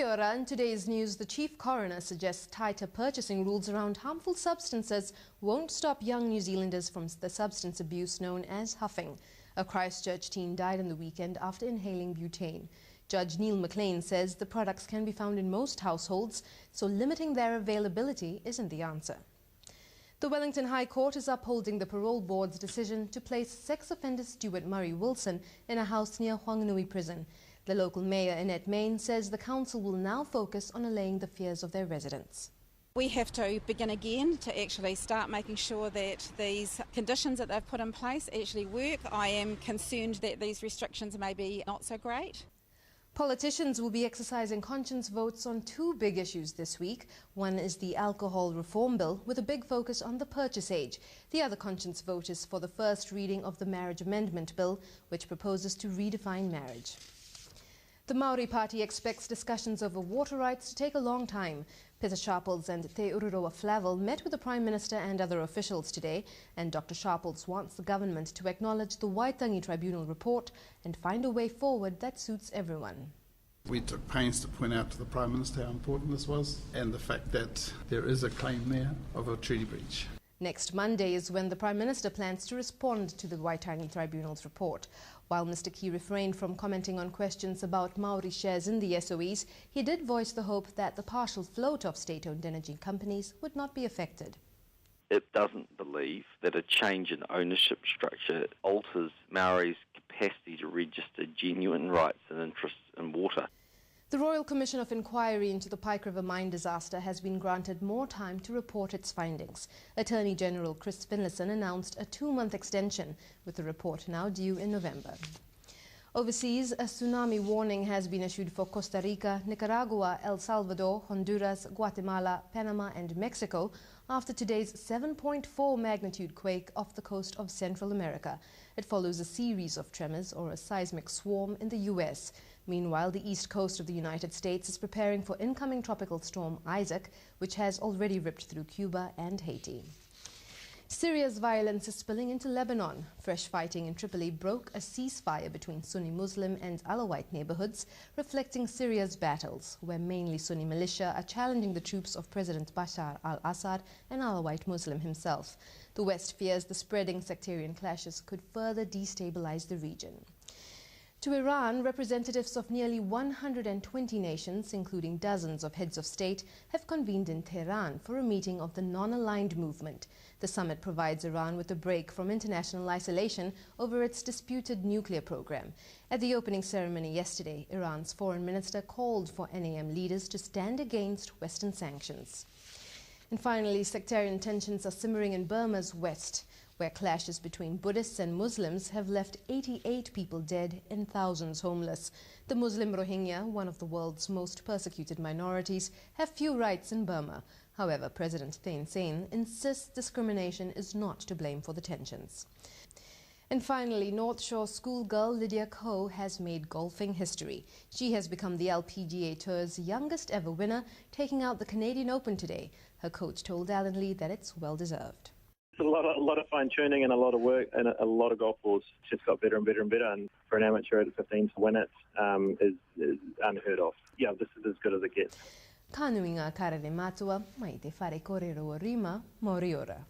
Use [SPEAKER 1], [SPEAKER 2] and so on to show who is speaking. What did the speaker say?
[SPEAKER 1] Kia ora. In today's news, the chief coroner suggests tighter purchasing rules around harmful substances won't stop young New Zealanders from the substance abuse known as huffing. A Christchurch teen died on the weekend after inhaling butane. Judge Neil McLean says the products can be found in most households, so limiting their availability isn't the answer. The Wellington High Court is upholding the Parole Board's decision to place sex offender Stewart Murray Wilson in a house near Whanganui Prison. The local mayor, Annette Main, says the council will now focus on allaying the fears of their residents.
[SPEAKER 2] We have to begin again to actually start making sure that these conditions that they've put in place actually work. I am concerned that these restrictions may be not so great.
[SPEAKER 1] Politicians will be exercising conscience votes on two big issues this week. One is the alcohol reform bill, with a big focus on the purchase age. The other conscience vote is for the first reading of the marriage amendment bill, which proposes to redefine marriage. The Maori Party expects discussions over water rights to take a long time. Peter Sharples and Te Ururoa Flavel met with the Prime Minister and other officials today, and Dr. Sharples wants the government to acknowledge the Waitangi Tribunal report and find a way forward that suits everyone.
[SPEAKER 3] We took pains to point out to the Prime Minister how important this was and the fact that there is a claim there of a treaty breach.
[SPEAKER 1] Next Monday is when the Prime Minister plans to respond to the Waitangi Tribunal's report. While Mr. Key refrained from commenting on questions about Maori shares in the SOEs, he did voice the hope that the partial float of state-owned energy companies would not be affected.
[SPEAKER 4] It doesn't believe that a change in ownership structure alters Maori's capacity to register genuine rights and interests in water.
[SPEAKER 1] The Royal Commission of Inquiry into the Pike River mine disaster has been granted more time to report its findings. Attorney General Chris Finlayson announced a 2-month extension, with the report now due in November. Overseas, a tsunami warning has been issued for Costa Rica, Nicaragua, El Salvador, Honduras, Guatemala, Panama and Mexico after today's 7.4 magnitude quake off the coast of Central America. It follows a series of tremors, or a seismic swarm, in the U.S. Meanwhile, the east coast of the United States is preparing for incoming tropical storm Isaac, which has already ripped through Cuba and Haiti. Syria's violence is spilling into Lebanon. Fresh fighting in Tripoli broke a ceasefire between Sunni Muslim and Alawite neighborhoods, reflecting Syria's battles, where mainly Sunni militia are challenging the troops of President Bashar al-Assad and Alawite Muslim himself. The West fears the spreading sectarian clashes could further destabilize the region. To Iran, representatives of nearly 120 nations, including dozens of heads of state, have convened in Tehran for a meeting of the non-aligned movement. The summit provides Iran with a break from international isolation over its disputed nuclear program. At the opening ceremony yesterday, Iran's foreign minister called for NAM leaders to stand against Western sanctions. And finally, sectarian tensions are simmering in Burma's west, where clashes between Buddhists and Muslims have left 88 people dead and thousands homeless. The Muslim Rohingya, one of the world's most persecuted minorities, have few rights in Burma. However, President Thein Sein insists discrimination is not to blame for the tensions. And finally, North Shore schoolgirl Lydia Ko has made golfing history. She has become the LPGA Tour's youngest ever winner, taking out the Canadian Open today. Her coach told Alan Lee that it's well-deserved.
[SPEAKER 5] It's a lot of fine-tuning and a lot of work and a lot of golf balls. It's just got better and better and better, and for an amateur at 15 to win it is unheard of. Yeah, this is as good as it gets.
[SPEAKER 1] Ka nui ngā karere mātua, mai te whare kōrero o rima, mōri ora.